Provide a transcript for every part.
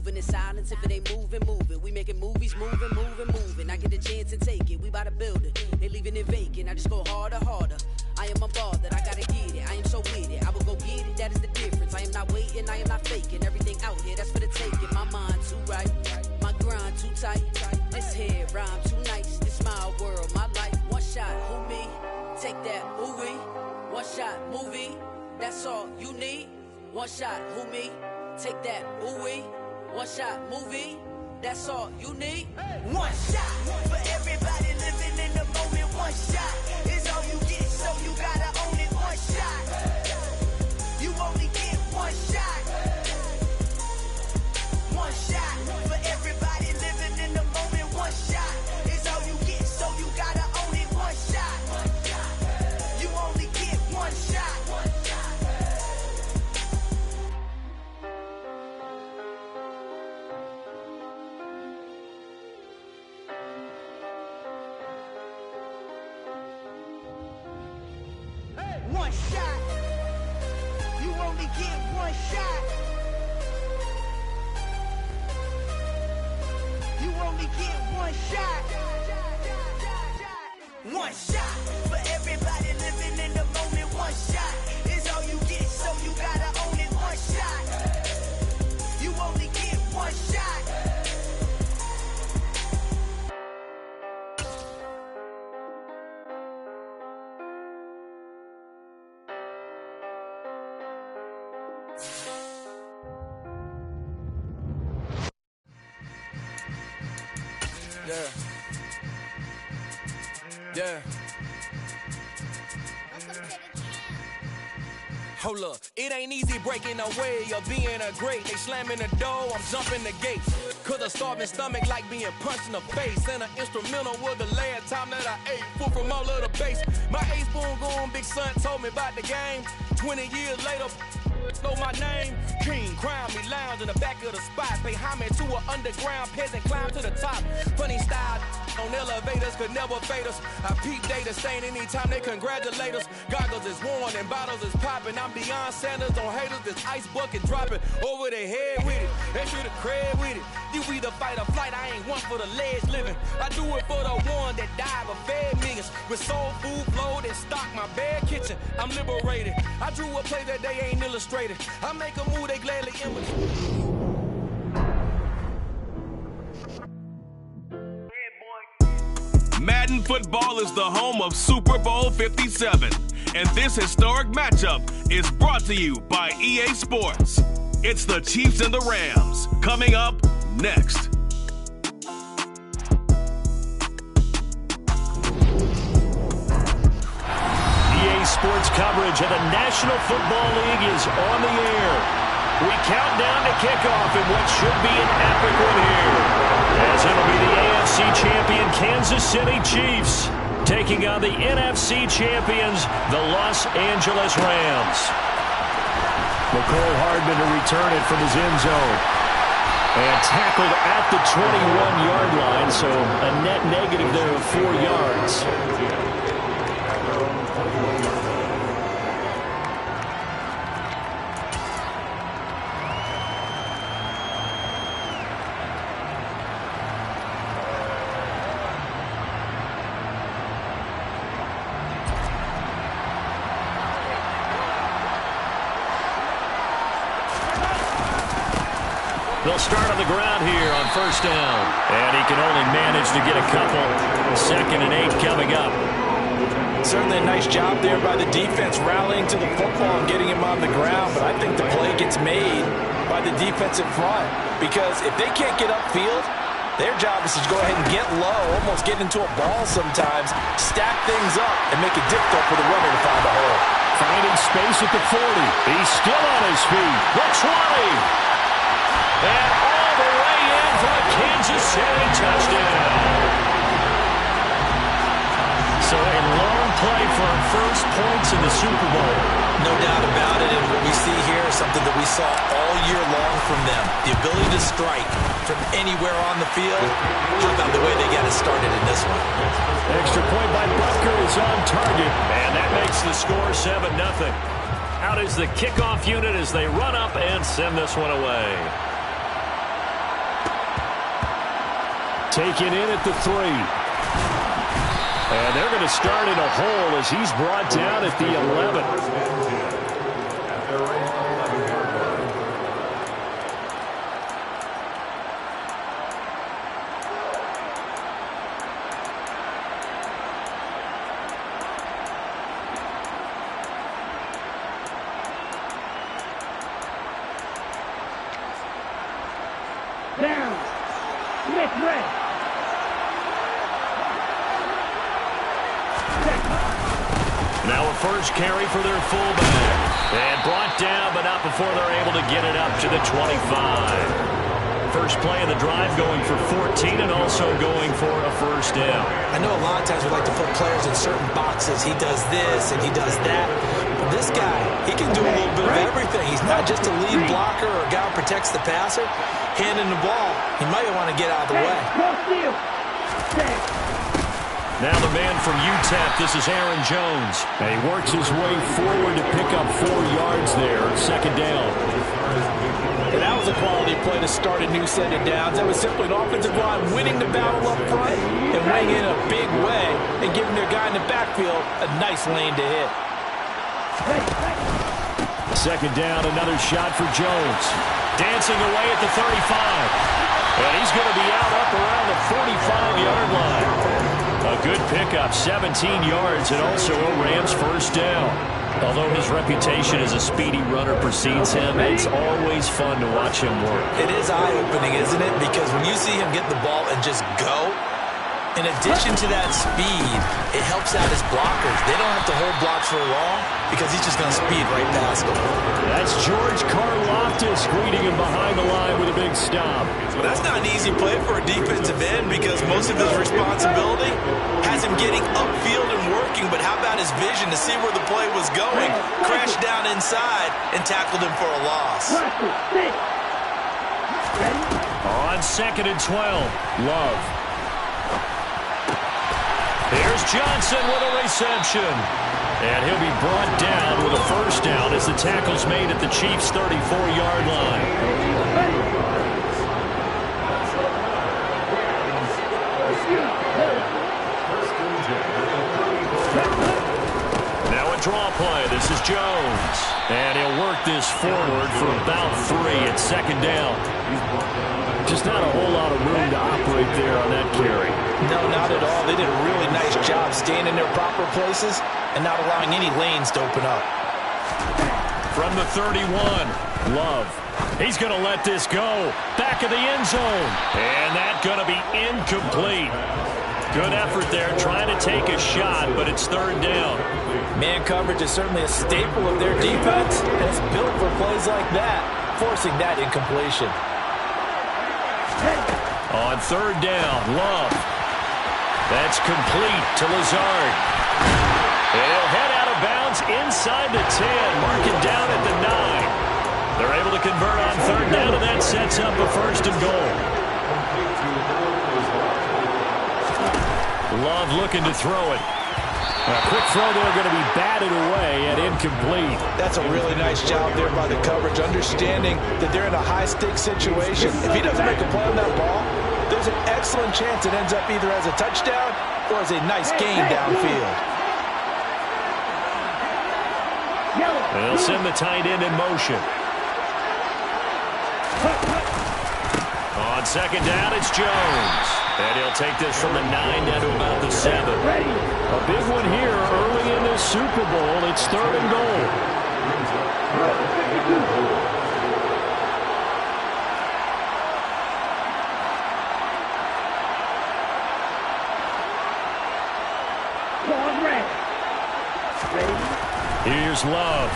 Moving in silence, if it ain't moving, moving. We making movies, moving. I get a chance and take it, we bout to build it. They leaving it vacant, I just go harder. I am unbothered, I gotta get it. I am so with it, I will go get it, that is the difference. I am not waiting, I am not faking. Everything out here, that's for the taking. My mind too right, my grind too tight. This here rhyme too nice, this my world, my life. One shot, who me? Take that, ooh wee. One shot, movie, that's all you need. One shot, who me? Take that, ooh wee. One shot, movie, that's all you need. One shot for everybody living in the moment. One shot is all you get, so you gotta own it. One shot, you only get one shot. One shot for everybody living in the moment. One shot is all you get, so you gotta own it. One shot, you only get one shot. One shot. You only get one shot. You only get one shot. One shot for everybody living in the moment. One shot is all you get, so you gotta own it. One shot. You only get one shot. Yeah. Hold up, it ain't easy breaking away or being a great. They slamming the door, I'm jumping the gates. Cause a starving stomach like being punched in the face. And an instrumental was the last time that I ate food from all of the base. My ace spoon going, big son told me about the game. 20 years later, know my name. King, crown me, lounge in the back of the spot. Pay homage to an underground peasant, climb to the top. Funny style on elevators could never fade us. I peep data stain anytime they congratulate us. Goggles is worn and bottles is popping. I'm beyond Sanders on haters, this ice bucket dropping over their head with it. They should have cred with it. You either fight or flight, I ain't one for the ledge living. I do it for the one that died but fed millions. With soul food flowed and stocked my bad kitchen. I'm liberated. I drew a play that they ain't illustrated. I make a move they gladly imitate. Madden Football is the home of Super Bowl 57, and this historic matchup is brought to you by EA Sports. It's the Chiefs and the Rams, coming up next. EA Sports coverage of the National Football League is on the air. We count down to kickoff in what should be an epic one here, as it'll be the AFC champion Kansas City Chiefs taking on the NFC champions, the Los Angeles Rams. McCole Hardman to return it from his end zone. And tackled at the 21-yard line, so a net negative there of 4 yards. They'll start on the ground here on first down. And he can only manage to get a couple. 2nd and 8 coming up. Certainly a nice job there by the defense rallying to the football and getting him on the ground. But I think the play gets made by the defensive front. Because if they can't get upfield, their job is to go ahead and get low, almost get into a ball sometimes, stack things up, and make it difficult for the runner to find a hole. Finding space at the 40. He's still on his feet. The 20. And all the way in for a Kansas City touchdown. So a long play for our first points in the Super Bowl. No doubt about it, and what we see here is something that we saw all year long from them. The ability to strike from anywhere on the field. How about the way they got it started in this one? Extra point by Butker is on target. And that makes the score 7-0. Out is the kickoff unit as they run up and send this one away. taken in at the 3. And they're going to start in a hole as he's brought down at the 11. Down. Nick Red. Now a first carry for their fullback. And brought down, but not before they're able to get it up to the 25. First play of the drive going for 14 and also going for a first down. I know a lot of times we like to put players in certain boxes. He does this and he does that. But this guy, he can do a little bit of everything. He's not just a lead blocker or a guy who protects the passer. Handing the ball, he might want to get out of the way. Now the man from UTEP, this is Aaron Jones. And he works his way forward to pick up 4 yards there, second down. And that was a quality play to start a new set of downs. That was simply an offensive line winning the battle up front and winning in a big way and giving their guy in the backfield a nice lane to hit. Second down, another shot for Jones. Dancing away at the 35. And he's going to be out up around the 45-yard line. A good pickup, 17 yards, and also a Rams first down. Although his reputation as a speedy runner precedes him, it's always fun to watch him work. It is eye-opening, isn't it? Because when you see him get the ball and just go, in addition to that speed, it helps out his blockers. They don't have to hold blocks for long because he's just going to speed right past them. That's George Karlaftis greeting him behind the line with a big stop. Well, that's not an easy play for a defensive end because most of his responsibility has him getting upfield and working, but how about his vision to see where the play was going, crashed down inside, and tackled him for a loss. On 2nd and 12, Love. Here's Johnson with a reception. And he'll be brought down with a first down as the tackle's made at the Chiefs' 34-yard line. Now a draw play. This is Jones. And he'll work this forward for about 3 at second down. Just not a whole lot of room to operate there on that carry. No, not at all. They did a really nice job staying in their proper places and not allowing any lanes to open up. From the 31, Love. He's going to let this go. Back of the end zone. And that's going to be incomplete. Good effort there trying to take a shot, but it's third down. Man coverage is certainly a staple of their defense, and it's built for plays like that, forcing that incompletion. On third down, Love. That's complete to Lazard. And he'll head out of bounds inside the 10, marking down at the 9. They're able to convert on third down, and that sets up a first and goal. Love looking to throw it. A quick throw there going to be batted away and incomplete. That's a really nice job there by the coverage, understanding that they're in a high-stakes situation. If he doesn't make a play on that ball, there's an excellent chance it ends up either as a touchdown or as a nice gain downfield. They'll send the tight end in motion. On second down, it's Jones. And he'll take this from the 9 down to about the 7. A big one here early in this Super Bowl. It's third and goal. Here's Love.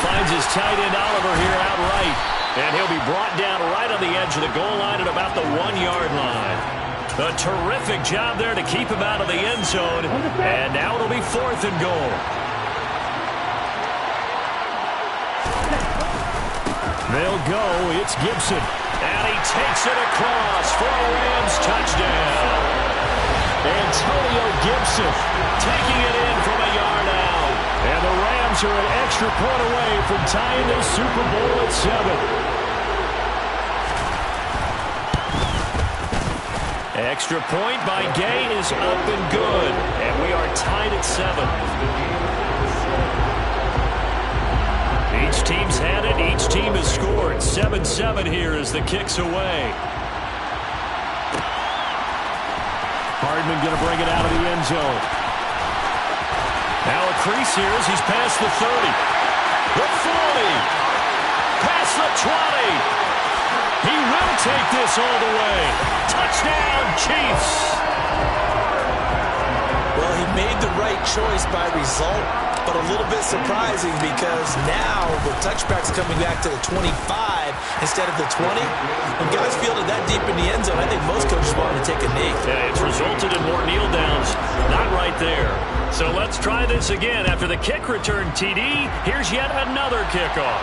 Finds his tight end Oliver here outright. And he'll be brought down right on the edge of the goal line at about the 1-yard line. A terrific job there to keep him out of the end zone. And now it'll be fourth and goal. They'll go. It's Gibson. And he takes it across for a Rams touchdown. Antonio Gibson taking it in from a yard out. And the Rams are an extra point away from tying this Super Bowl at 7. Extra point by Gay is up and good. And we are tied at 7. Each team's had it. Each team has scored. 7-7 here as the kick's away. Hardman going to bring it out of the end zone. Now a crease here as he's past the 30. The 40. Past the 20. He will take this all the way. Touchdown, Chiefs. Well, he made the right choice by result, but a little bit surprising because now the touchback's coming back to the 25 instead of the 20. When guys fielded that deep in the end zone, I think most coaches want to take a knee. Yeah, it's resulted in more kneel downs. Not right there. So let's try this again. After the kick return TD, here's yet another kickoff.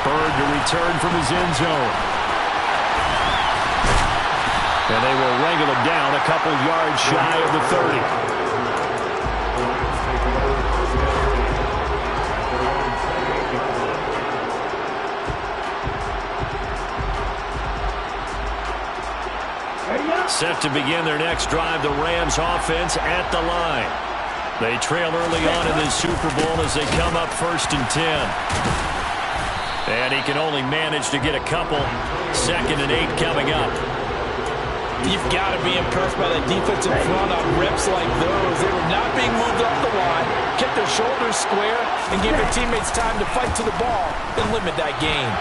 Bird to return from his end zone. And they will wrangle him down a couple yards shy of the 30. Set to begin their next drive, the Rams offense at the line. They trail early on in this Super Bowl as they come up 1st and 10. And he can only manage to get a couple. 2nd and 8 coming up. You've got to be impressed by that defensive front on reps like those. They were not being moved off the line, kept their shoulders square, and gave their teammates time to fight to the ball and limit that gain.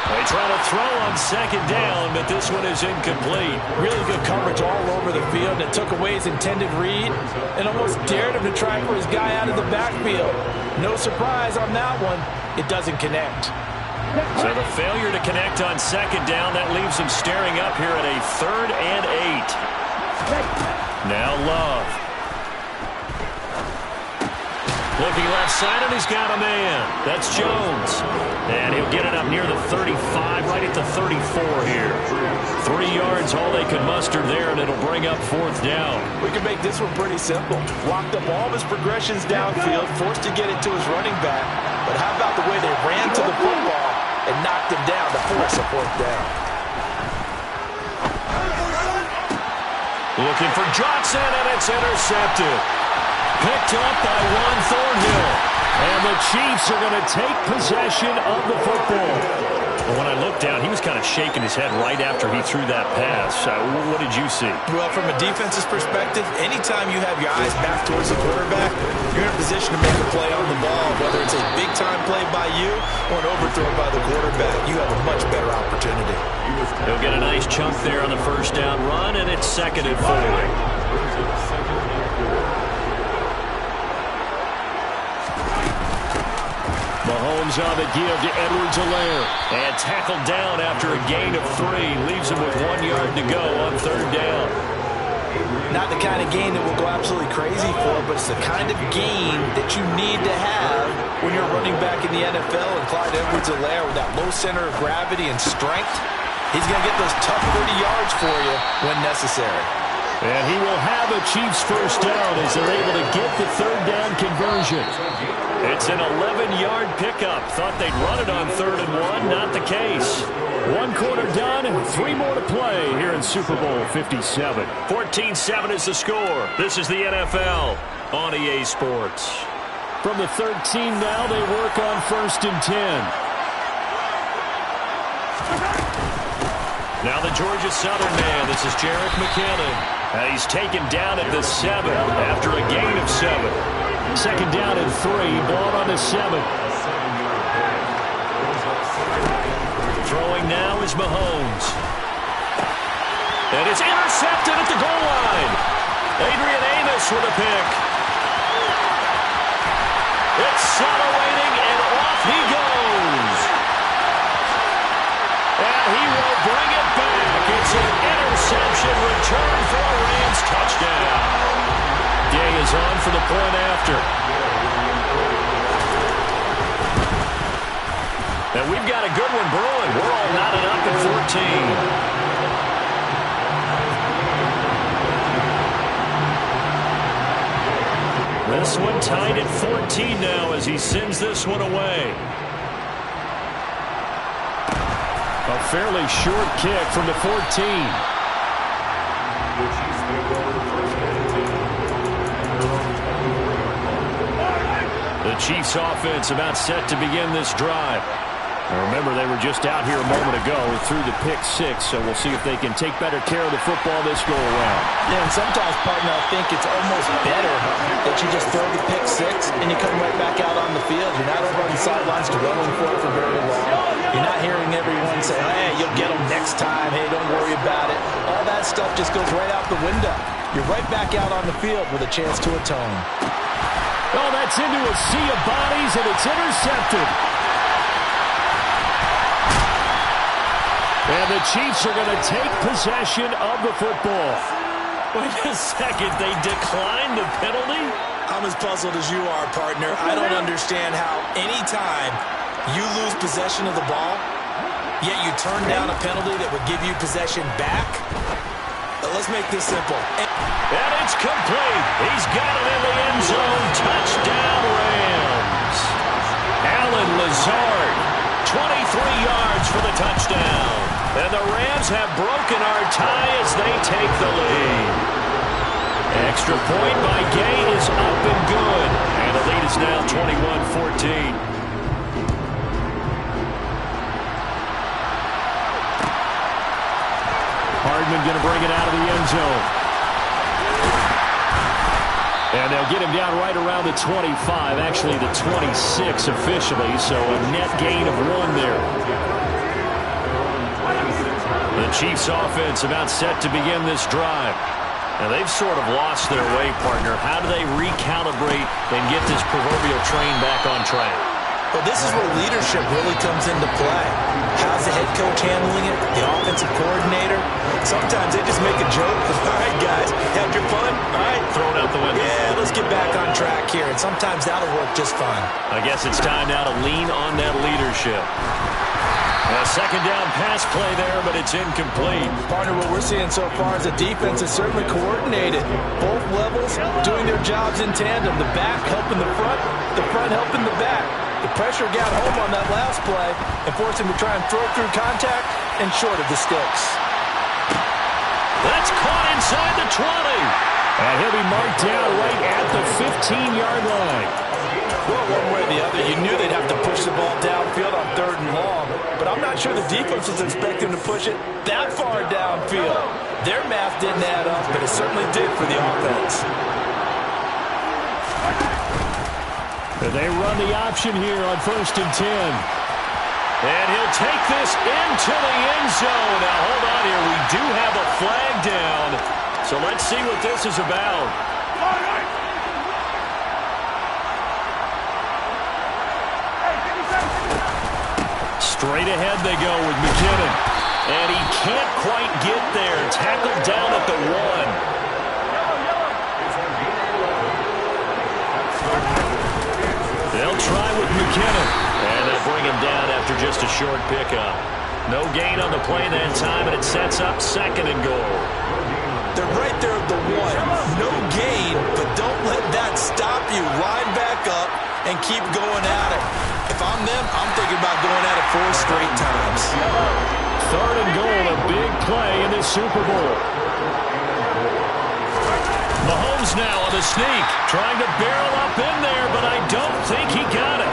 They try to throw on 2nd down, but this one is incomplete. Really good coverage all over the field that took away his intended read and almost dared him to try for his guy out of the backfield. No surprise on that one. It doesn't connect. So the failure to connect on 2nd down, that leaves him staring up here at a 3rd and 8. Now Love. Looking left side, and he's got a man. That's Jones. And he'll get it up near the 35, right at the 34 here. 3 yards, all they could muster there, and it'll bring up 4th down. We can make this one pretty simple. Locked up all of his progressions downfield, forced to get it to his running back. But how about the way they ran to the football and knocked him down to force a 4th down? Looking for Johnson, and it's intercepted. Picked up by Juan Thornhill. And the Chiefs are going to take possession of the football. But when I looked down, he was kind of shaking his head right after he threw that pass. What did you see? Well, from a defense's perspective, anytime you have your eyes back towards the quarterback, you're in a position to make a play on the ball, whether it's a big-time play by you or an overthrow by the quarterback. You have a much better opportunity. He'll get a nice chunk there on the 1st down run, and it's 2nd and 4. Mahomes on the give to Edwards-Helaire. And tackled down after a gain of 3. Leaves him with 1 yard to go on 3rd down. Not the kind of gain that will go absolutely crazy for, but it's the kind of gain that you need to have when you're running back in the NFL. And Clyde Edwards-Helaire, with that low center of gravity and strength, he's going to get those tough 30 yards for you when necessary. And he will have a Chiefs 1st down as they're able to get the 3rd down conversion. It's an 11-yard pickup. Thought they'd run it on 3rd and 1. Not the case. 1 quarter done and 3 more to play here in Super Bowl 57. 14-7 is the score. This is the NFL on EA Sports. From the 13 now, they work on 1st and 10. Now the Georgia Southern man. This is Jerick McKinnon. He's taken down at the 7 after a gain of 7. 2nd down and 3. Ball on the 7. Throwing now is Mahomes. And it's intercepted at the goal line. Adrian Amos with a pick. Accelerating, and off he goes. And he will bring it back. It's an interception return for a Rams touchdown. Gay is on for the point after. And we've got a good one brewing. We're all knotted up at 14. This one tied at 14 now as he sends this one away. A fairly short kick from the 14. The Chiefs offense about set to begin this drive. Now remember, they were just out here a moment ago through the pick six, so we'll see if they can take better care of the football this go-around. Yeah, and sometimes, partner, I think it's almost better that you just throw the pick six and you come right back out on the field. You're not over on the sidelines dwelling for it for very long. You're not hearing everyone say, hey, you'll get them next time. Hey, don't worry about it. All that stuff just goes right out the window. You're right back out on the field with a chance to atone. Oh, that's into a sea of bodies, and it's intercepted. And the Chiefs are going to take possession of the football. Wait a second, they declined the penalty? I'm as puzzled as you are, partner. I don't understand how any time you lose possession of the ball, yet you turn down a penalty that would give you possession back. But let's make this simple. And it's complete. He's got it in the end zone. Touchdown, Rams. Allen Lazard, 23 yards for the touchdown. And the Rams have broken our tie as they take the lead. Extra point by Gay is up and good. And the lead is now 21-14. Hardman going to bring it out of the end zone. And they'll get him down right around the 25, actually the 26 officially, so a net gain of 1 there. The Chiefs offense about set to begin this drive. Now they've sort of lost their way, partner. How do they recalibrate and get this proverbial train back on track? Well, this is where leadership really comes into play. How's the head coach handling it? The offensive coordinator? Sometimes they just make a joke. All right, guys, had your fun? All right. Throw it out the window. Yeah, let's get back on track here. And sometimes that'll work just fine. I guess it's time now to lean on that leadership. A second down pass play there, but it's incomplete. Partner, what we're seeing so far is the defense is certainly coordinated. Both levels doing their jobs in tandem. The back helping the front helping the back. The pressure got home on that last play and forced him to try and throw through contact and short of the sticks. That's caught inside the 20. And he'll be marked down right at the 15-yard line. Well, one way or the other, you knew they'd have to push the ball downfield on 3rd and long. But I'm not sure the defense was expecting to push it that far downfield. Their math didn't add up, but it certainly did for the offense. They run the option here on 1st and 10. And he'll take this into the end zone. Now, hold on here. We do have a flag down. So let's see what this is about. Straight ahead they go with McKinnon. And he can't quite get there. Tackled down at the 1. They'll try with McKinnon. And they'll bring him down after just a short pickup. No gain on the play that time, and it sets up 2nd and goal. They're right there at the 1. No gain, but don't let that stop you. Line back up and keep going at it. If I'm them, I'm thinking about going at it 4 straight times. 3rd and goal, a big play in this Super Bowl. Mahomes now on the sneak, trying to barrel up in there, but I don't think he got it.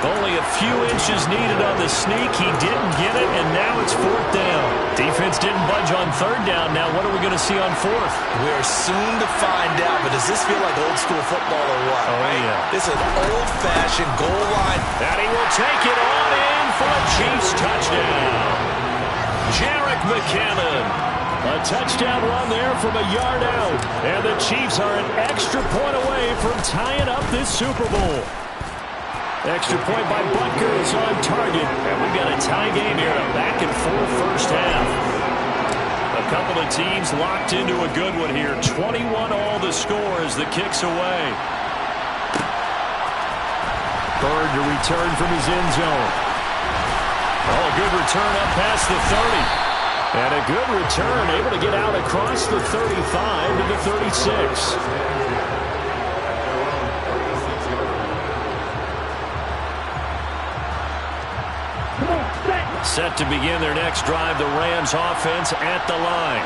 Only a few inches needed on the sneak. He didn't get it, and now it's 4th down. Defense didn't budge on 3rd down. Now what are we going to see on 4th? We're soon to find out, but does this feel like old school football or what? Oh, right? Yeah. This is an old-fashioned goal line. And he will take it on in for a Chiefs touchdown. Jerick McKinnon. A touchdown run there from a yard out. And the Chiefs are an extra point away from tying up this Super Bowl. Extra point by Butker is on target. And we've got a tie game here, a back-and-forth first half. A couple of teams locked into a good one here. 21-all the score as the kick's away. Bird to return from his end zone. Oh, a good return up past the 30. And a good return, able to get out across the 35 to the 36. Set to begin their next drive, the Rams offense at the line.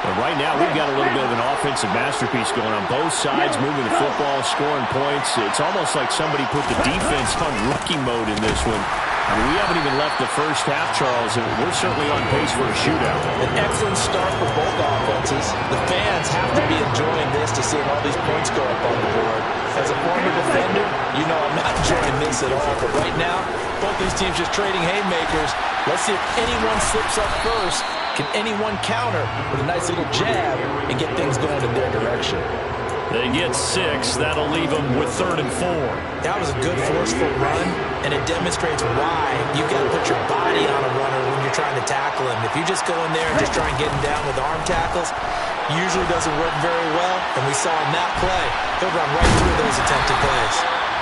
And right now, we've got a little bit of an offensive masterpiece going on both sides, moving the football, scoring points. It's almost like somebody put the defense on rookie mode in this one. I mean, we haven't even left the first half, Charles, and we're certainly on pace for a shootout. An excellent start for both offenses. The fans have to be enjoying this to seeing all these points go up on the board. As a former defender, you know I'm not enjoying this at all. But right now, both these teams just trading haymakers. Let's see if anyone slips up first. Can anyone counter with a nice little jab and get things going in their direction? They get 6. That'll leave them with 3rd and 4. That was a good forceful run, and it demonstrates why you've got to put your body on a runner when you're trying to tackle him. If you just go in there and just try and get him down with arm tackles, usually doesn't work very well, and we saw in that play, he'll run right through those attempted plays.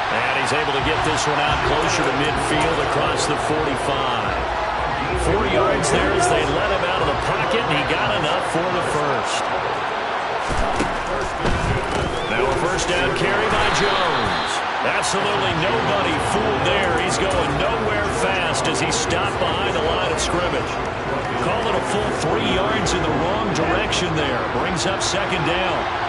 And he's able to get this one out closer to midfield across the 45. 4 yards there as they let him out of the pocket, and he got enough for the first. Now a first down carry by Jones. Absolutely nobody fooled there. He's going nowhere fast as he stopped behind the line of scrimmage. Call it a full 3 yards in the wrong direction there. Brings up 2nd down.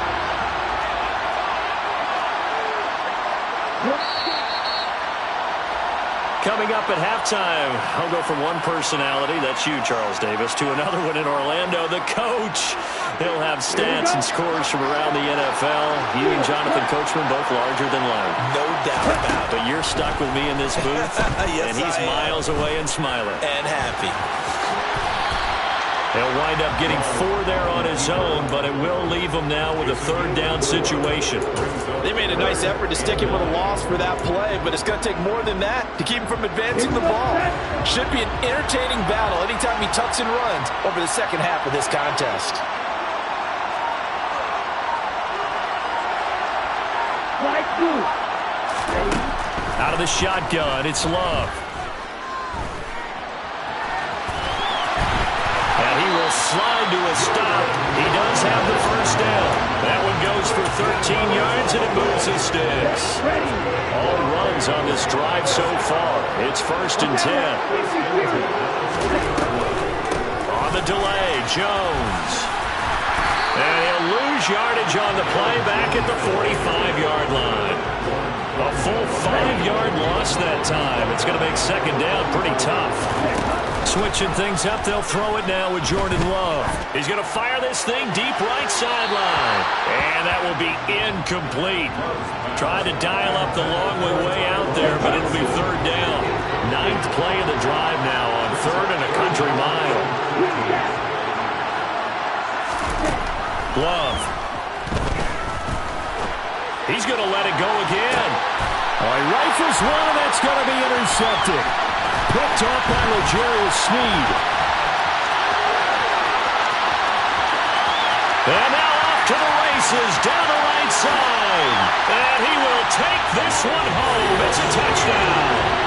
Coming up at halftime, I'll go from one personality, that's you, Charles Davis, to another one in Orlando, the coach. He'll have stats and scores from around the NFL. You and Jonathan Coachman, both larger than life. No doubt about it. But you're stuck with me in this booth, yes, and he's miles away and smiling. And happy. He'll wind up getting 4 there on his own, but it will leave him now with a 3rd down situation. They made a nice effort to stick him with a loss for that play, but it's going to take more than that to keep him from advancing the ball. Should be an entertaining battle anytime he tucks and runs over the second half of this contest. Out of the shotgun, it's Love. Slide to a stop. He does have the first down. That one goes for 13 yards, and it moves his sticks. All runs on this drive so far. It's 1st and 10. On the delay, Jones. And he'll lose yardage on the play back at the 45-yard line. A full 5-yard loss that time. It's going to make 2nd down pretty tough. Switching things up, they'll throw it now with Jordan Love. He's going to fire this thing deep right sideline. And that will be incomplete. Tried to dial up the long way out there, but it'll be 3rd down. 9th play of the drive now on 3rd and a country mile. Love. He's going to let it go again. Oh, he rifles one, and that's going to be intercepted. Picked off by L'Jarius Sneed. And now off to the races down the right side. And he will take this one home. It's a touchdown.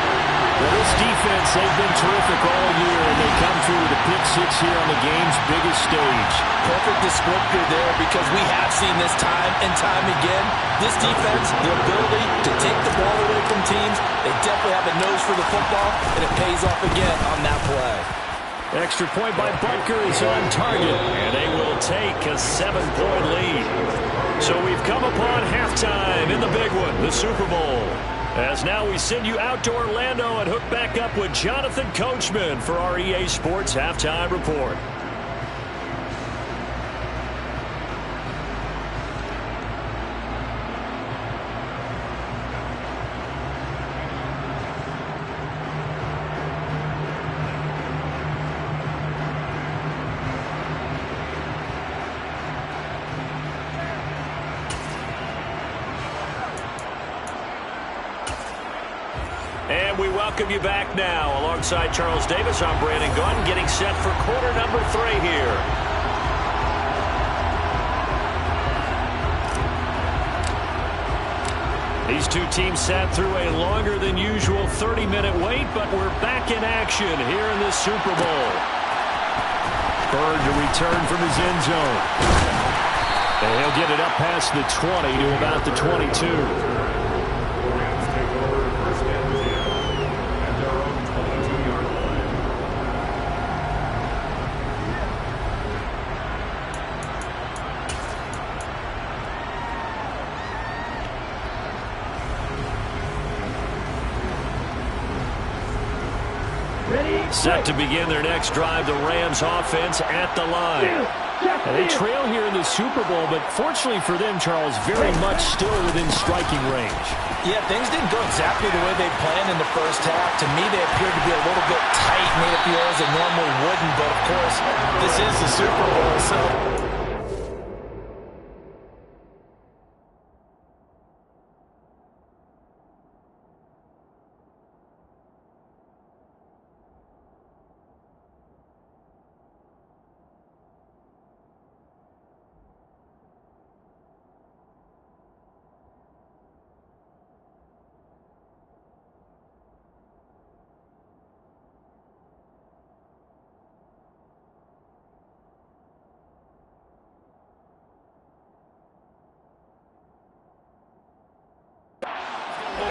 Well, this defense, they've been terrific all year, and they come through with a pick 6 here on the game's biggest stage. Perfect descriptor there, because we have seen this time and time again. This defense, the ability to take the ball away from teams, they definitely have a nose for the football, and it pays off again on that play. Extra point by Butker is on target, and they will take a 7-point lead. So we've come upon halftime in the big one, the Super Bowl. As now we send you out to Orlando and hook back up with Jonathan Coachman for our EA Sports Halftime Report. And we welcome you back now. Alongside Charles Davis, I'm Brandon Gaudin, getting set for quarter number 3 here. These two teams sat through a longer than usual 30-minute wait, but we're back in action here in this Super Bowl. Bird to return from his end zone. And he'll get it up past the 20 to about the 22. Set to begin their next drive, the Rams offense at the line. And they trail here in the Super Bowl, but fortunately for them, Charles, very much still within striking range. Yeah, things didn't go exactly the way they planned in the first half. To me, they appeared to be a little bit tight, made it feel as they normally wouldn't. But, of course, this is the Super Bowl, so...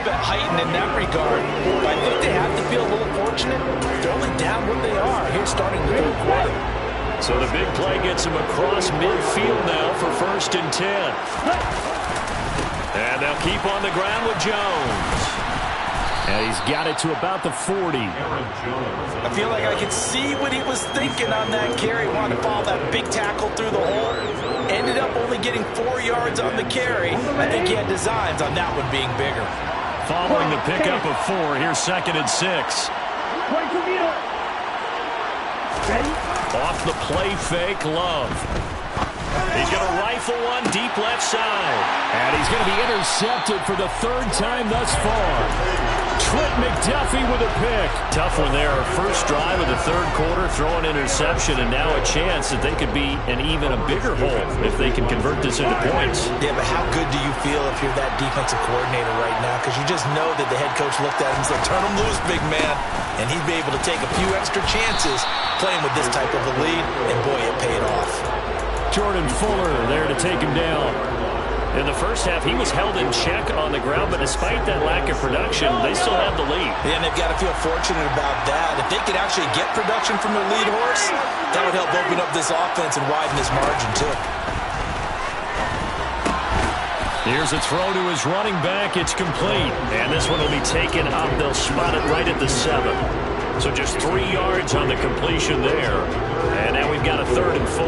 bit heightened in that regard. But I think they have to feel a little fortunate. They're only down what they are here starting the third quarter. So the big play gets him across midfield now for 1st and 10. And they'll keep on the ground with Jones. And he's got it to about the 40. I feel like I could see what he was thinking on that carry. Wanted to follow that big tackle through the hole. Ended up only getting 4 yards on the carry. I think he had designs on that one being bigger. Following the pickup of 4, here's 2nd and 6. Off the play fake, Love. He's going to rifle one deep left side. And he's going to be intercepted for the 3rd time thus far. Trent McDuffie with a pick. Tough one there. First drive of the 3rd quarter, throw an interception, and now a chance that they could be in even a bigger hole if they can convert this into points. Yeah, but how good do you feel if you're that defensive coordinator right now? Because you just know that the head coach looked at him and said, turn him loose, big man. And he'd be able to take a few extra chances playing with this type of a lead, and boy, it paid off. Jordan Fuller there to take him down. In the first half, he was held in check on the ground, but despite that lack of production, they still have the lead. Yeah, and they've got to feel fortunate about that. If they could actually get production from their lead horse, that would help open up this offense and widen this margin, too. Here's a throw to his running back. It's complete. And this one will be taken up. They'll spot it right at the 7. So just 3 yards on the completion there. And now we've got a 3rd and 4.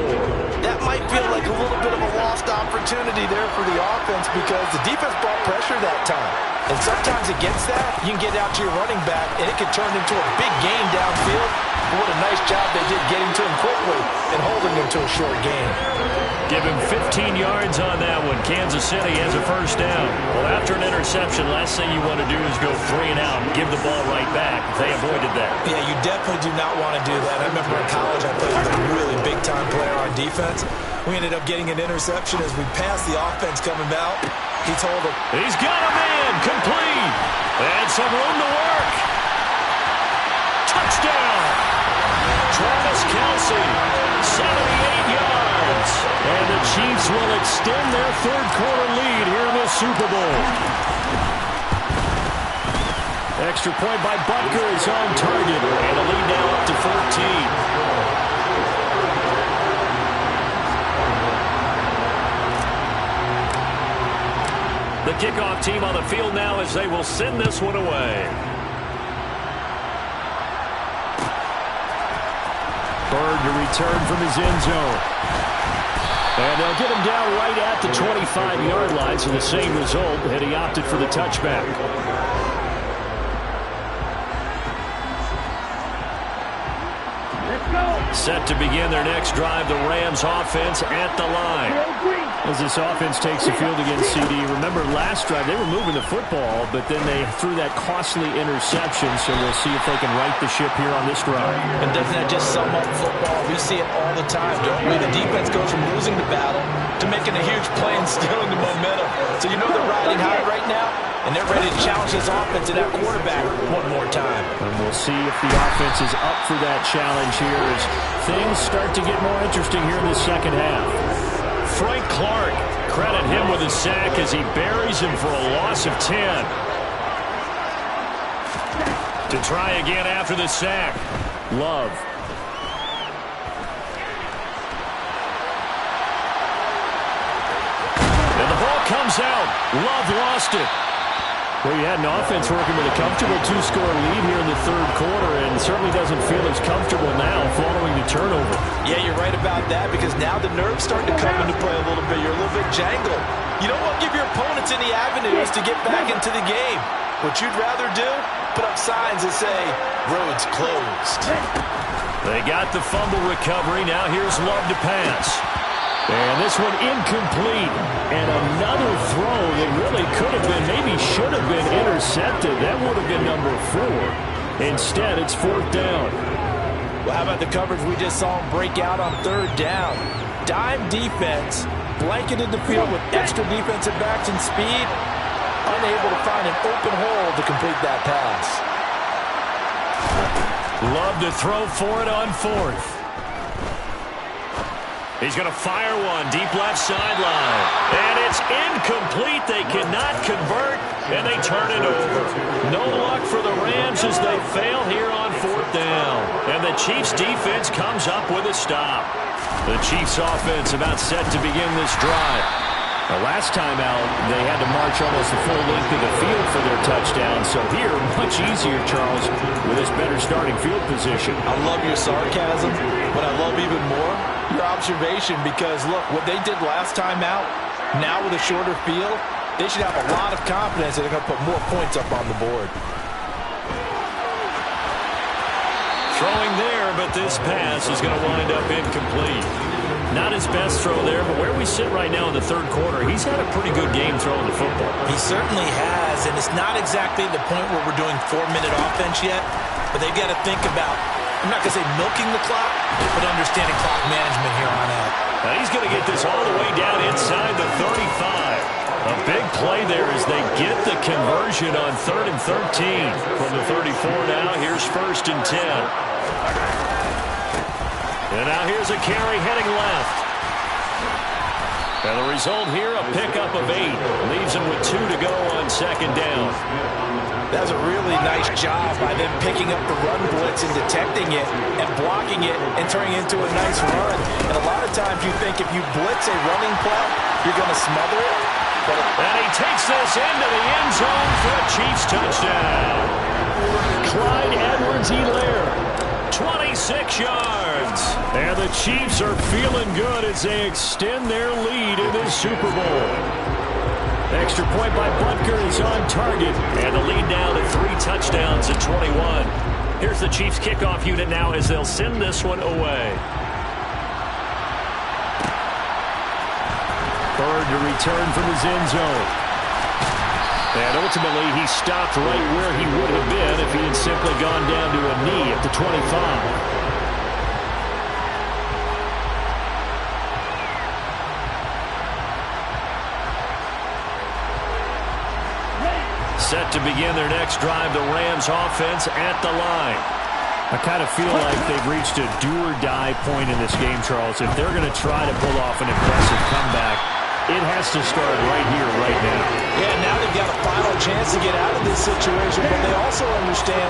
That might feel like a little bit of a lost opportunity there for the offense because the defense brought pressure that time. And sometimes against that, you can get out to your running back, and it can turn into a big gain downfield. What a nice job they did getting to him quickly and holding him to a short gain. Give him 15 yards on that one. Kansas City has a 1st down. Well, after an interception, last thing you want to do is go 3 and out and give the ball right back. They avoided that. Yeah, you definitely do not want to do that. I remember in college I played with a really big-time player on defense. We ended up getting an interception as we passed the offense coming out. He told him, he's got a man, complete. And some room to work. Touchdown. Travis Kelce, 78 yards. And the Chiefs will extend their 3rd quarter lead here in the Super Bowl. Extra point by Butker is on target. And the lead now up to 14. The kickoff team on the field now as they will send this one away. Bird to return from his end zone. And they'll get him down right at the 25-yard line, so the same result, and he opted for the touchback. Set to begin their next drive, the Rams offense at the line. As this offense takes the field against CD, remember last drive they were moving the football, but then they threw that costly interception, so we'll see if they can right the ship here on this drive. And doesn't that just sum up football? We see it all the time, don't we? The defense goes from losing the battle to making a huge play and stealing the momentum. So you know they're riding high right now, and they're ready to challenge this offense and that quarterback one more time. And we'll see if the offense is up for that challenge here as things start to get more interesting here in the second half. Frank Clark, credit him with a sack as he buries him for a loss of 10. To try again after the sack, Love. And the ball comes out. Love lost it. Well, you had an offense working with a comfortable 2-score lead here in the third quarter, and certainly doesn't feel as comfortable now following the turnover. Yeah, you're right about that, because now the nerves starting to come into play a little bit. You're a little bit jangled. You don't want to give your opponents any avenues to get back into the game. What you'd rather do, put up signs that say, roads closed. They got the fumble recovery. Now here's Love to pass. And this one incomplete. And another throw that really could have been, maybe should have been intercepted. That would have been number 4. Instead, it's 4th down. Well, how about the coverage we just saw him break out on 3rd down? Dime defense, blanketed the field with extra defensive backs and speed, unable to find an open hole to complete that pass. Love to throw for it on 4th. He's going to fire one deep left sideline. And it's incomplete. They cannot convert, and they turn it over. No luck for the Rams as they fail here on 4th down. And the Chiefs defense comes up with a stop. The Chiefs offense about set to begin this drive. The last time out, they had to march almost the full length of the field for their touchdown. So here, much easier, Charles, with this better starting field position. I love your sarcasm, but I love even more your observation, because, look, what they did last time out, now with a shorter field, they should have a lot of confidence that they're going to put more points up on the board. Throwing there, but this pass is going to wind up incomplete. Not his best throw there, but where we sit right now in the third quarter, he's had a pretty good game throwing the football. He certainly has, and it's not exactly the point where we're doing 4-minute offense yet, but they've got to think about, I'm not going to say milking the clock, but understanding clock management here on out. Now he's going to get this all the way down inside the 35. A big play there as they get the conversion on 3rd and 13. From the 34 now, here's 1st and 10. And now here's a carry heading left. And the result here, a pickup of 8. Leaves him with 2 to go on 2nd down. That was a really nice job by them picking up the run blitz and detecting it and blocking it and turning it into a nice run. And a lot of times you think if you blitz a running play, you're going to smother it. And he takes this into the end zone for a Chiefs touchdown. Clyde Edwards-Helaire. 26 yards. And the Chiefs are feeling good as they extend their lead in this Super Bowl. Extra point by Butker is on target. And the lead now to 3 touchdowns at 21. Here's the Chiefs kickoff unit now as they'll send this one away. Bird to return from his end zone. And ultimately, he stopped right where he would have been if he had simply gone down to a knee at the 25. Set to begin their next drive, the Rams offense at the line. I kind of feel like they've reached a do-or-die point in this game, Charles. If they're going to try to pull off an impressive comeback, it has to start right here, right now. Yeah, now they've got a final chance to get out of this situation, but they also understand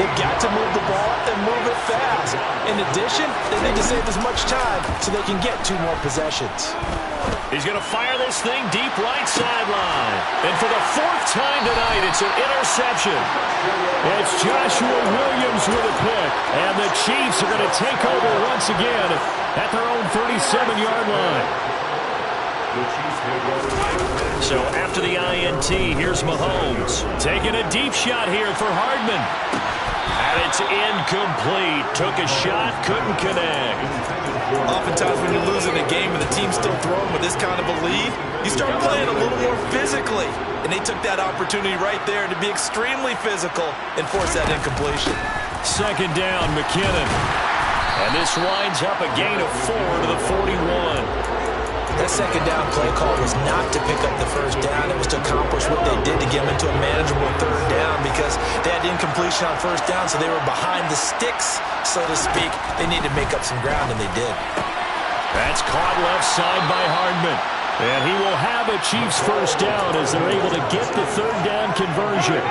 they've got to move the ball and move it fast. In addition, they need to save as much time so they can get 2 more possessions. He's going to fire this thing deep right sideline. And for the 4th time tonight, it's an interception. It's Joshua Williams with a pick. And the Chiefs are going to take over once again at their own 37-yard line. So after the INT, here's Mahomes. Taking a deep shot here for Hardman. And it's incomplete. Took a shot, couldn't connect. Oftentimes when you're losing a game and the team's still throwing with this kind of a lead, you start playing a little more physically. And they took that opportunity right there to be extremely physical and force that incompletion. 2nd down, McKinnon. And this winds up a gain of 4 to the 41. That 2nd down play call was not to pick up the 1st down. It was to accomplish what they did to get them into a manageable 3rd down, because they had incompletion on 1st down, so they were behind the sticks, so to speak. They needed to make up some ground, and they did. That's caught left side by Hardman. And he will have a Chiefs 1st down as they're able to get the 3rd down conversion.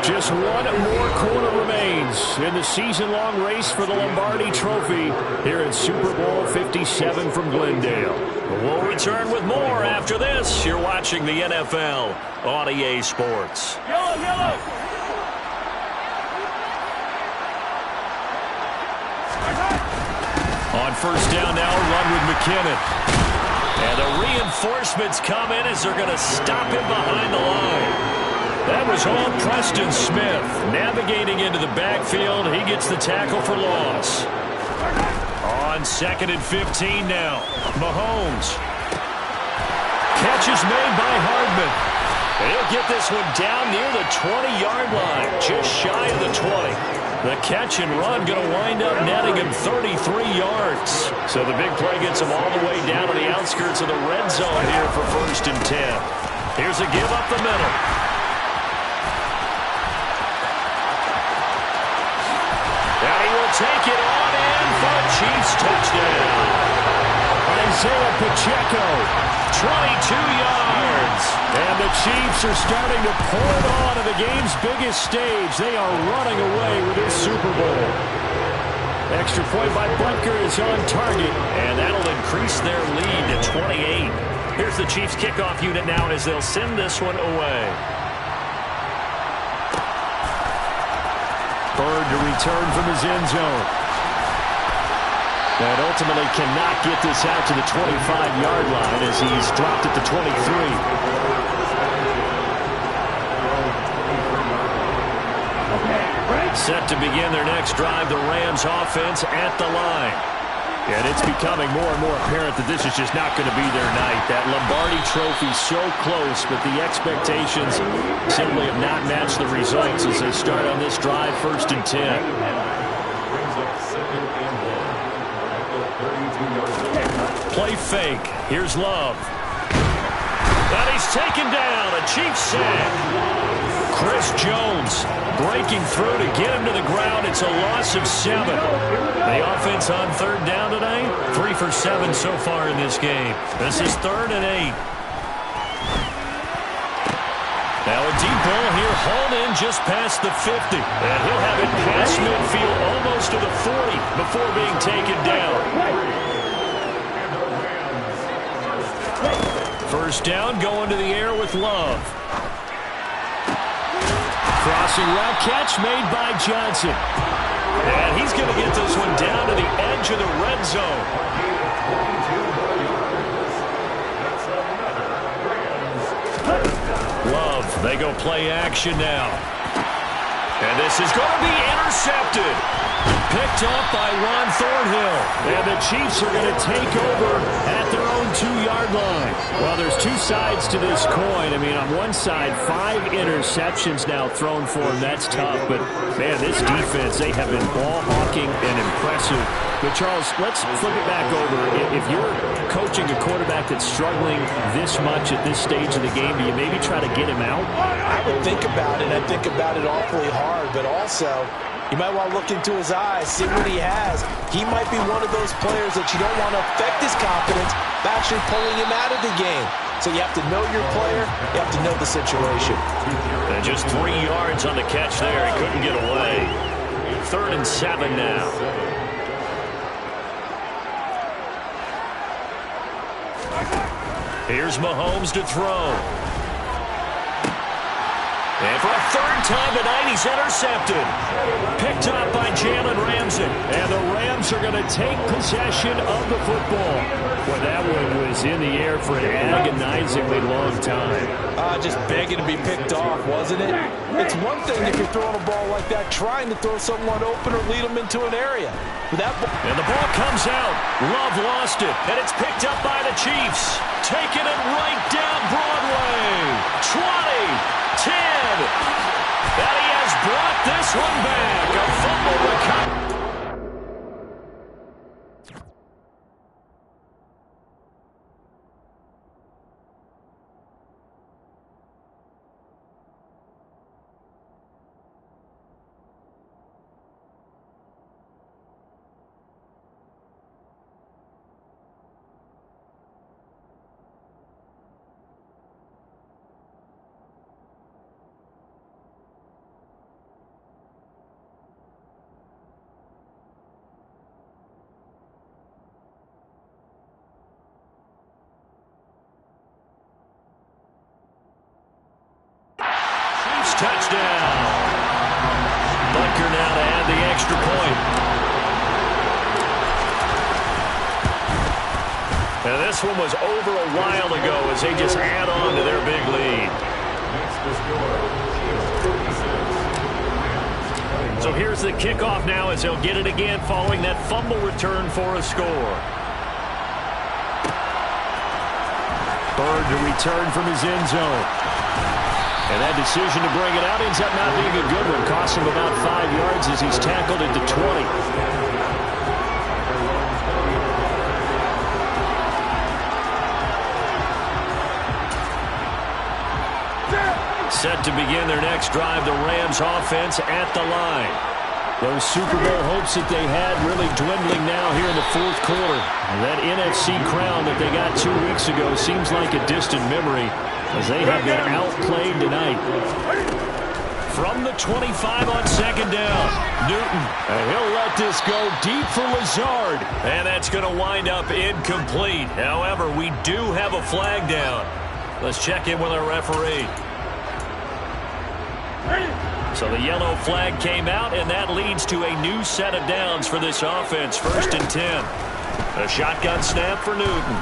Just one more quarter remains in the season-long race for the Lombardi Trophy here in Super Bowl 57 from Glendale. We'll return with more after this. You're watching the NFL on EA Sports. Yellow, yellow. On first down now, run with McKinnon. And the reinforcements come in as they're going to stop him behind the line. That was all Preston Smith. Navigating into the backfield, he gets the tackle for loss. On 2nd and 15 now, Mahomes. Catch is made by Hardman. He'll get this one down near the 20-yard line, just shy of the 20. The catch and run going to wind up netting him 33 yards. So the big play gets him all the way down to the outskirts of the red zone here for 1st and 10. Here's a give up the middle. And he will take it on in for a Chiefs touchdown. Isaiah Pacheco, 22 yards. And the Chiefs are starting to pour it on at the game's biggest stage. They are running away with this Super Bowl. Extra point by Butker is on target, and that'll increase their lead to 28. Here's the Chiefs kickoff unit now as they'll send this one away. Bird to return from his end zone. And ultimately cannot get this out to the 25-yard line as he's dropped at the 23. Set to begin their next drive, the Rams offense at the line. And it's becoming more and more apparent that this is just not going to be their night. That Lombardi Trophy so close, but the expectations simply have not matched the results as they start on this drive, 1st and 10. Play fake. Here's Love. And he's taken down. A Chiefs sack. Chris Jones breaking through to get him to the ground. It's a loss of 7. The offense on 3rd down today, 3 for 7 so far in this game. This is 3rd and 8. Now a deep ball here, hauled in just past the 50. And he'll have it past midfield almost to the 40 before being taken down. 1st down, going to the air with Love. Crossing route catch made by Johnson. And he's going to get this one down to the edge of the red zone. Love, they go play action now. And this is going to be intercepted. Picked up by Ron Thornhill. And the Chiefs are going to take over at their own 2-yard line. Well, there's two sides to this coin. I mean, on one side, 5 interceptions now thrown for him. That's tough. But, man, this defense, they have been ball-hawking and impressive. But, Charles, let's flip it back over. If you're coaching a quarterback that's struggling this much at this stage of the game, do you maybe try to get him out? I would think about it. I think about it awfully hard. But also, you might want to look into his eyes, see what he has. He might be one of those players that you don't want to affect his confidence by actually pulling him out of the game. So you have to know your player. You have to know the situation. And just 3 yards on the catch there. He couldn't get away. 3rd and 7 now. Here's Mahomes to throw. And for a 3rd time tonight, he's intercepted. Picked up by Jalen Ramsey. And the Rams are going to take possession of the football. Well, that one was in the air for an agonizingly long time. Just begging to be picked off, wasn't it? It's one thing if you're throwing a ball like that, trying to throw someone open or lead them into an area. But that and the ball comes out. Love lost it. And it's picked up by the Chiefs. Taking it right down Broadway. 20. 10. And he has brought this one back. A fumble recovery. touchdown. Butker now to add the extra point. And this one was over a while ago as they just add on to their big lead. So here's the kickoff now as they'll get it again following that fumble return for a score. Bird to return from his end zone. And that decision to bring it out ends up not being a good one. Costs him about 5 yards as he's tackled into 20. Set to begin their next drive, the Rams offense at the line. Those Super Bowl hopes that they had really dwindling now here in the fourth quarter. That NFC crown that they got 2 weeks ago seems like a distant memory as they have been outplayed tonight. From the 25 on second down, Newton. And he'll let this go deep for Lazard. And that's going to wind up incomplete. However, we do have a flag down. Let's check in with our referee. So the yellow flag came out, and that leads to a new set of downs for this offense. 1st and 10. A shotgun snap for Newton.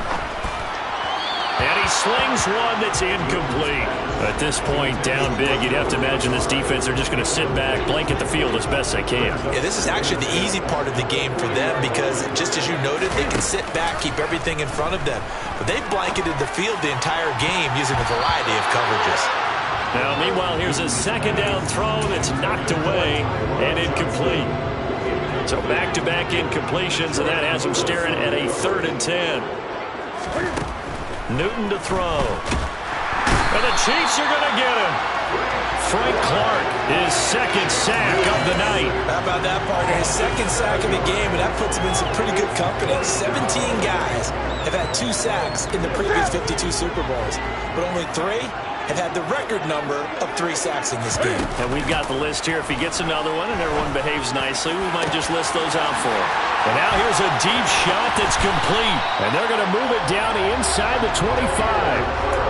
And he slings one that's incomplete. At this point, down big, you'd have to imagine this defense, they're just going to sit back, blanket the field as best they can. Yeah, this is actually the easy part of the game for them because, just as you noted, they can sit back, keep everything in front of them. But they've blanketed the field the entire game using a variety of coverages. Now, meanwhile, here's a second down throw that's knocked away and incomplete. So back-to-back incompletions, and that has him staring at a 3rd and 10. Newton to throw. And the Chiefs are going to get him. Frank Clark, his 2nd sack of the night. How about that, partner? His 2nd sack of the game, and that puts him in some pretty good company. 17 guys have had 2 sacks in the previous 52 Super Bowls, but only 3 have had the record number of 3 sacks in this game. And we've got the list here. If he gets another one and everyone behaves nicely, we might just list those out for him. And now here's a deep shot that's complete. And they're going to move it down inside the 25.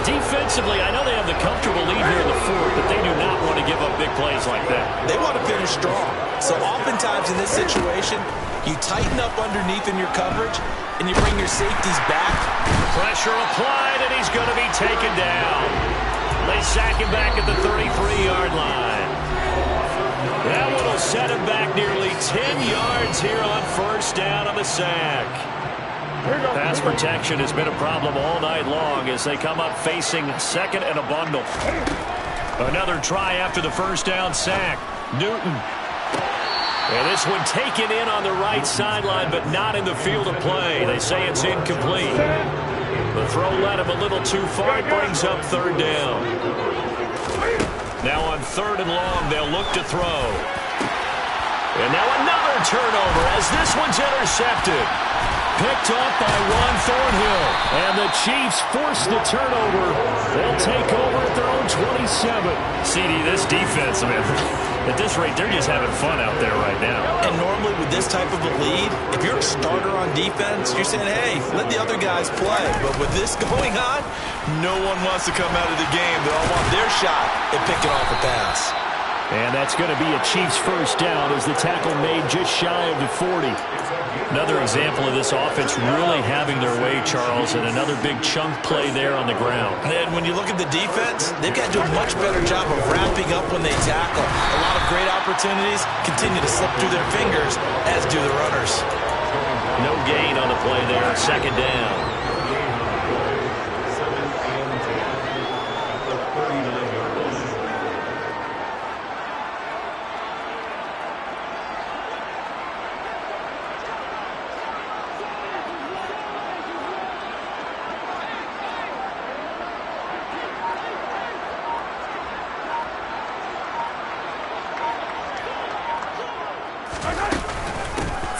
Defensively, I know they have the comfortable lead here in the 4th, but they do not want to give up big plays like that. They want to finish strong. So oftentimes in this situation, you tighten up underneath in your coverage, and you bring your safeties back. Pressure applied, and he's going to be taken down. They sack him back at the 33-yard line. That one will set him back nearly 10 yards here on 1st down on the sack. Pass protection has been a problem all night long as they come up facing 2nd and a bundle. Another try after the 1st down sack. Newton. And this one taken in on the right sideline, but not in the field of play. They say it's incomplete. The throw led him a little too far. It brings up 3rd down. Now on 3rd and long, they'll look to throw. And now another turnover as this one's intercepted. Picked off by Juan Thornhill. And the Chiefs force the turnover. They'll take over at their own 27. CD, this defense, man, at this rate, they're just having fun out there right now. And normally with this type of a lead, if you're a starter on defense, you're saying, hey, let the other guys play. But with this going on, no one wants to come out of the game. They all want their shot at picking off a pass. And that's going to be a Chiefs 1st down as the tackle made just shy of the 40. Another example of this offense really having their way, Charles, and another big chunk play there on the ground. And when you look at the defense, they've got to do a much better job of wrapping up when they tackle. A lot of great opportunities continue to slip through their fingers, as do the runners. No gain on the play there, 2nd down.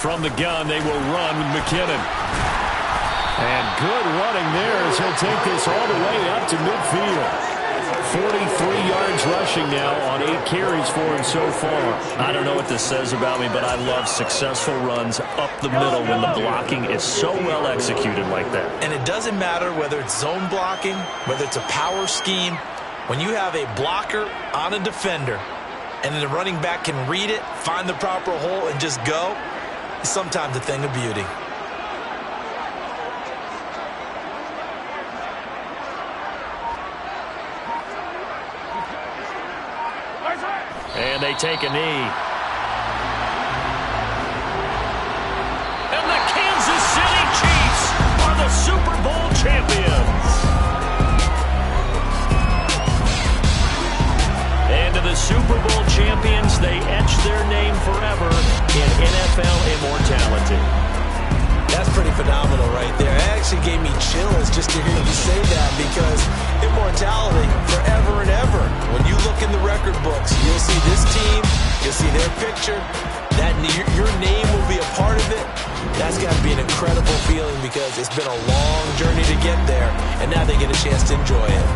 From the gun, they will run with McKinnon. And good running there as he'll take this all the way up to midfield. 43 yards rushing now on 8 carries for him so far. I don't know what this says about me, but I love successful runs up the middle when the blocking is so well executed like that. And it doesn't matter whether it's zone blocking, whether it's a power scheme, When you have a blocker on a defender, and then the running back can read it, find the proper hole, and just go, it's sometimes a thing of beauty. And they take a knee. And the Kansas City Chiefs are the Super Bowl champions. And to the Super Bowl champions, they etch their name forever in NFL immortality. That's pretty phenomenal right there. It actually gave me chills just to hear you say that, because immortality forever and ever. When you look in the record books, you'll see this team, you'll see their picture, that your name will be a part of it. That's got to be an incredible feeling, because it's been a long journey to get there, and now they get a chance to enjoy it.